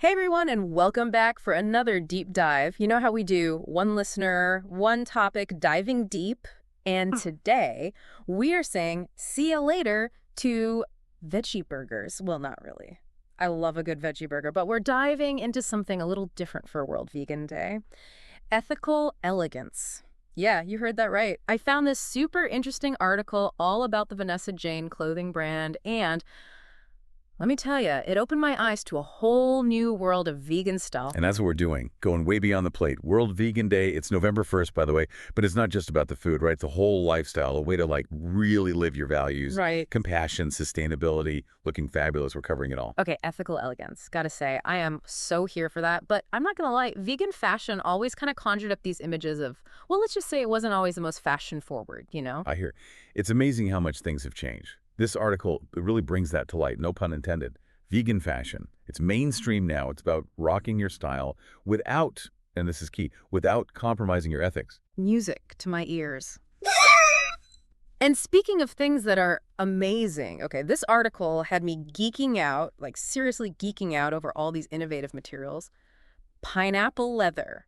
Hey everyone, and welcome back for another deep dive. You know how we do one listener, one topic, diving deep. And today we are saying see you later to veggie burgers. Well, not really. I love a good veggie burger, but we're diving into something a little different for World Vegan Day. Ethical elegance. Yeah, you heard that right. I found this super interesting article all about the Vanessa Jane clothing brand, and let me tell you, it opened my eyes to a whole new world of vegan style. And that's what we're doing, going way beyond the plate. World Vegan Day, it's November 1st, by the way, but it's not just about the food, right? It's a whole lifestyle, a way to like really live your values. Right. Compassion, sustainability, looking fabulous. We're covering it all. Okay, ethical elegance. Gotta say, I am so here for that. But I'm not gonna lie, vegan fashion always kind of conjured up these images of, well, let's just say it wasn't always the most fashion forward, you know? I hear. It's amazing how much things have changed. This article really brings that to light, no pun intended. Vegan fashion. It's mainstream now. It's about rocking your style without, and this is key, without compromising your ethics. Music to my ears. And speaking of things that are amazing, okay, this article had me geeking out, like seriously geeking out over all these innovative materials. Pineapple leather,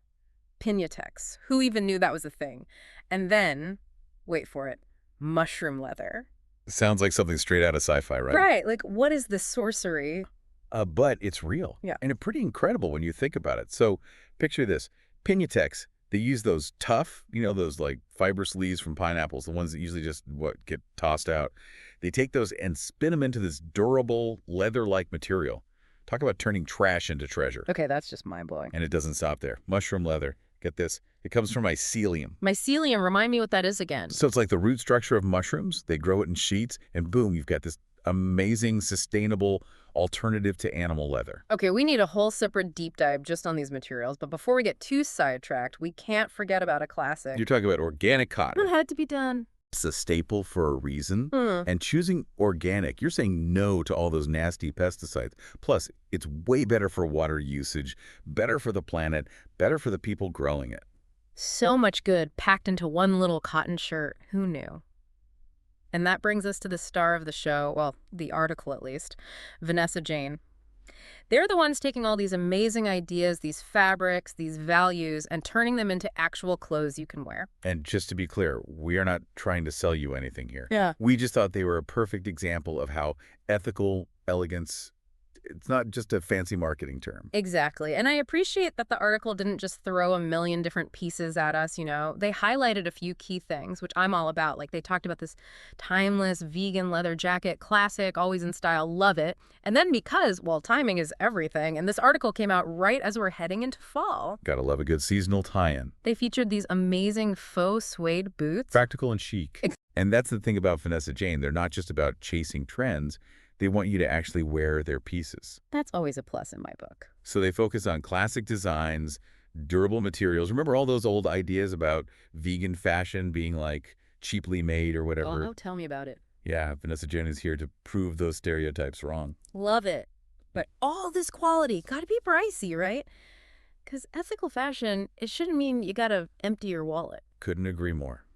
Pinatex. Who even knew that was a thing? And then, wait for it, mushroom leather. Sounds like something straight out of sci-fi, right? Right, like what is this sorcery? But it's real. Yeah. And it's pretty incredible when you think about it. So picture this. Pinatex, they use those tough, those like fiber sleeves from pineapples, the ones that usually just, get tossed out. They take those and spin them into this durable, leather-like material. Talk about turning trash into treasure. Okay, that's just mind-blowing. And it doesn't stop there. Mushroom leather. Get this. It comes from mycelium. Mycelium, remind me what that is again. So it's like the root structure of mushrooms. They grow it in sheets, and boom, you've got this amazing, sustainable alternative to animal leather. Okay, we need a whole separate deep dive just on these materials, but before we get too sidetracked, we can't forget about a classic. You're talking about organic cotton. It had to be done. It's a staple for a reason. And choosing organic, you're saying no to all those nasty pesticides. Plus, it's way better for water usage, better for the planet, better for the people growing it. So much good packed into one little cotton shirt. Who knew? And that brings us to the star of the show, well, the article at least, Vanessa Jane. They're the ones taking all these amazing ideas, these fabrics, these values, and turning them into actual clothes you can wear. And just to be clear, we are not trying to sell you anything here. Yeah. We just thought they were a perfect example of how ethical elegance, it's not just a fancy marketing term. Exactly. And I appreciate that the article didn't just throw a million different pieces at us, They highlighted a few key things, which I'm all about. Like they talked about this timeless vegan leather jacket, classic, always in style, love it. And then because, well, timing is everything, and this article came out right as we're heading into fall. Gotta love a good seasonal tie-in. They featured these amazing faux suede boots. Practical and chic. And that's the thing about Vanessa Jane. They're not just about chasing trends. They want you to actually wear their pieces. That's always a plus in my book. So they focus on classic designs, durable materials. Remember all those old ideas about vegan fashion being like cheaply made or whatever? Oh, tell me about it. Yeah, Vanessa Jane is here to prove those stereotypes wrong. Love it. But all this quality, gotta be pricey, right? Because ethical fashion, it shouldn't mean you gotta empty your wallet. Couldn't agree more.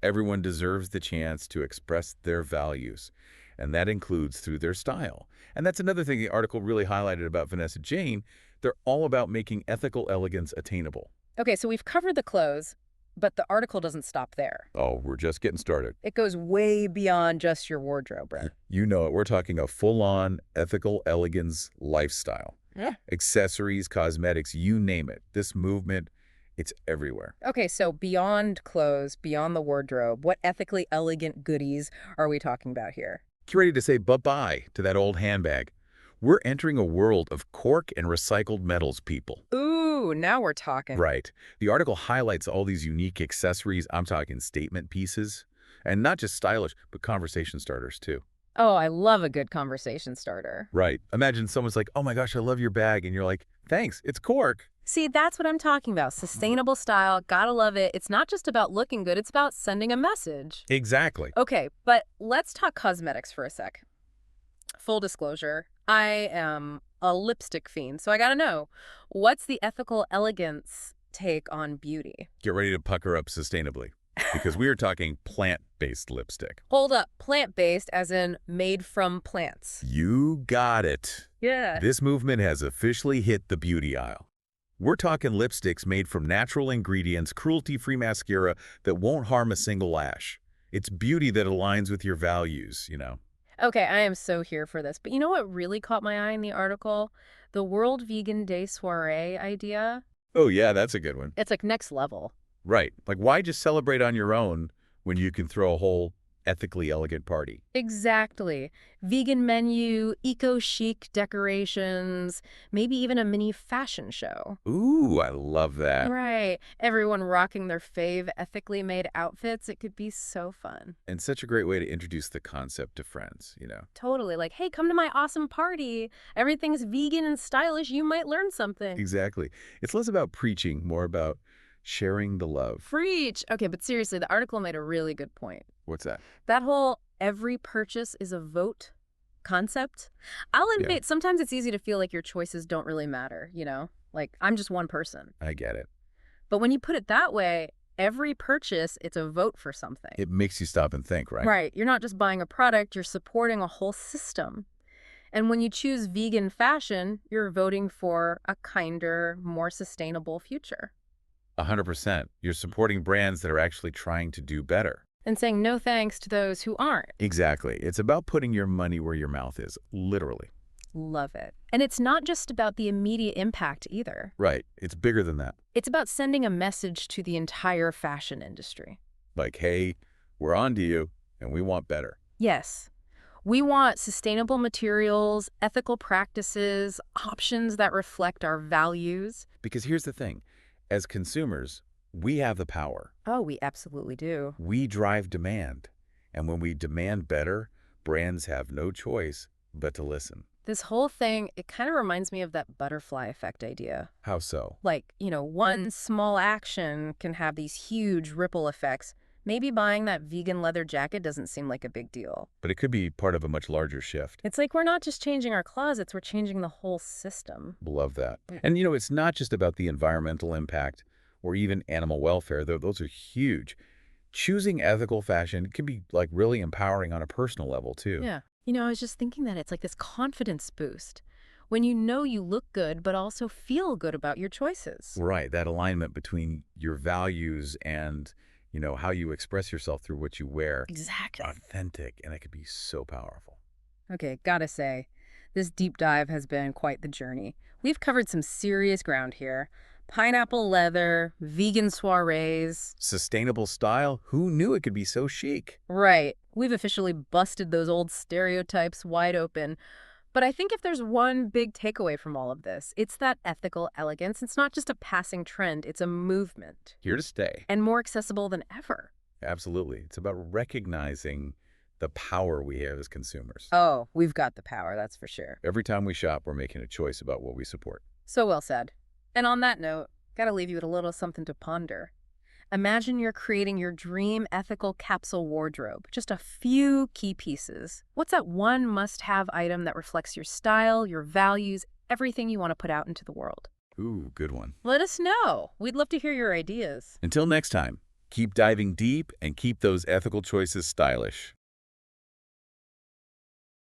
Everyone deserves the chance to express their values, and that includes through their style. And that's another thing the article really highlighted about Vanessa Jane. They're all about making ethical elegance attainable. Okay, so we've covered the clothes, but the article doesn't stop there. Oh, we're just getting started. It goes way beyond just your wardrobe, Brett. You know it. We're talking a full-on ethical elegance lifestyle. Yeah. Accessories, cosmetics, you name it. This movement, it's everywhere. Okay, so beyond clothes, beyond the wardrobe, what ethically elegant goodies are we talking about here? Get ready to say bye-bye to that old handbag. We're entering a world of cork and recycled metals, people. Ooh, now we're talking. Right. The article highlights all these unique accessories. I'm talking statement pieces. And not just stylish, but conversation starters, too. Oh, I love a good conversation starter. Right. Imagine someone's like, oh my gosh, I love your bag. And you're like, thanks, it's cork. See, that's what I'm talking about. Sustainable style, gotta love it. It's not just about looking good, it's about sending a message. Exactly. Okay, but let's talk cosmetics for a sec. Full disclosure, I am a lipstick fiend, so I gotta know, what's the ethical elegance take on beauty? Get ready to pucker up sustainably. because we are talking plant-based lipstick. Hold up, plant-based as in made from plants. You got it. Yeah. This movement has officially hit the beauty aisle. We're talking lipsticks made from natural ingredients, cruelty-free mascara that won't harm a single lash. It's beauty that aligns with your values, you know. Okay, I am so here for this. But you know what really caught my eye in the article? The World Vegan Day soiree idea. Oh yeah, that's a good one. It's like next level. Right. Like, why just celebrate on your own when you can throw a whole ethically elegant party? Exactly. Vegan menu, eco-chic decorations, maybe even a mini fashion show. Ooh, I love that. Right. Everyone rocking their fave ethically made outfits. It could be so fun. And such a great way to introduce the concept to friends, you know. Totally. Like, hey, come to my awesome party. Everything's vegan and stylish. You might learn something. Exactly. It's less about preaching, more about sharing the love. Preach. Okay, but seriously, the article made a really good point. What's that? That whole every purchase is a vote concept. I'll Yeah, admit, sometimes it's easy to feel like your choices don't really matter, Like, I'm just one person. I get it. But when you put it that way, every purchase, it's a vote for something. It makes you stop and think, right? Right. You're not just buying a product, you're supporting a whole system. And when you choose vegan fashion, you're voting for a kinder, more sustainable future. 100%. You're supporting brands that are actually trying to do better. And saying no thanks to those who aren't. Exactly. It's about putting your money where your mouth is, literally. Love it. And it's not just about the immediate impact either. Right. It's bigger than that. It's about sending a message to the entire fashion industry. Like, hey, we're on to you, and we want better. Yes. We want sustainable materials, ethical practices, options that reflect our values. Because here's the thing. As consumers, we have the power. Oh, we absolutely do. We drive demand. And when we demand better, brands have no choice but to listen. This whole thing, it kind of reminds me of that butterfly effect idea. How so? Like, one small action can have these huge ripple effects. Maybe buying that vegan leather jacket doesn't seem like a big deal. But it could be part of a much larger shift. It's like we're not just changing our closets, we're changing the whole system. Love that. And, it's not just about the environmental impact or even animal welfare, though those are huge. Choosing ethical fashion can be, like, really empowering on a personal level, too. Yeah. I was just thinking that it's like this confidence boost when you know you look good, but also feel good about your choices. Right. That alignment between your values and, how you express yourself through what you wear. Exactly. Authentic. And it could be so powerful. Okay, gotta say, this deep dive has been quite the journey. We've covered some serious ground here. Pineapple leather, vegan soirees. Sustainable style? Who knew it could be so chic? Right. We've officially busted those old stereotypes wide open. But I think if there's one big takeaway from all of this, it's that ethical elegance. It's not just a passing trend, it's a movement. Here to stay. And more accessible than ever. Absolutely. It's about recognizing the power we have as consumers. Oh, we've got the power, that's for sure. Every time we shop, we're making a choice about what we support. So well said. And on that note, gotta leave you with a little something to ponder. Imagine you're creating your dream ethical capsule wardrobe. Just a few key pieces. What's that one must-have item that reflects your style, your values, everything you want to put out into the world? Ooh, good one. Let us know. We'd love to hear your ideas. Until next time, keep diving deep and keep those ethical choices stylish.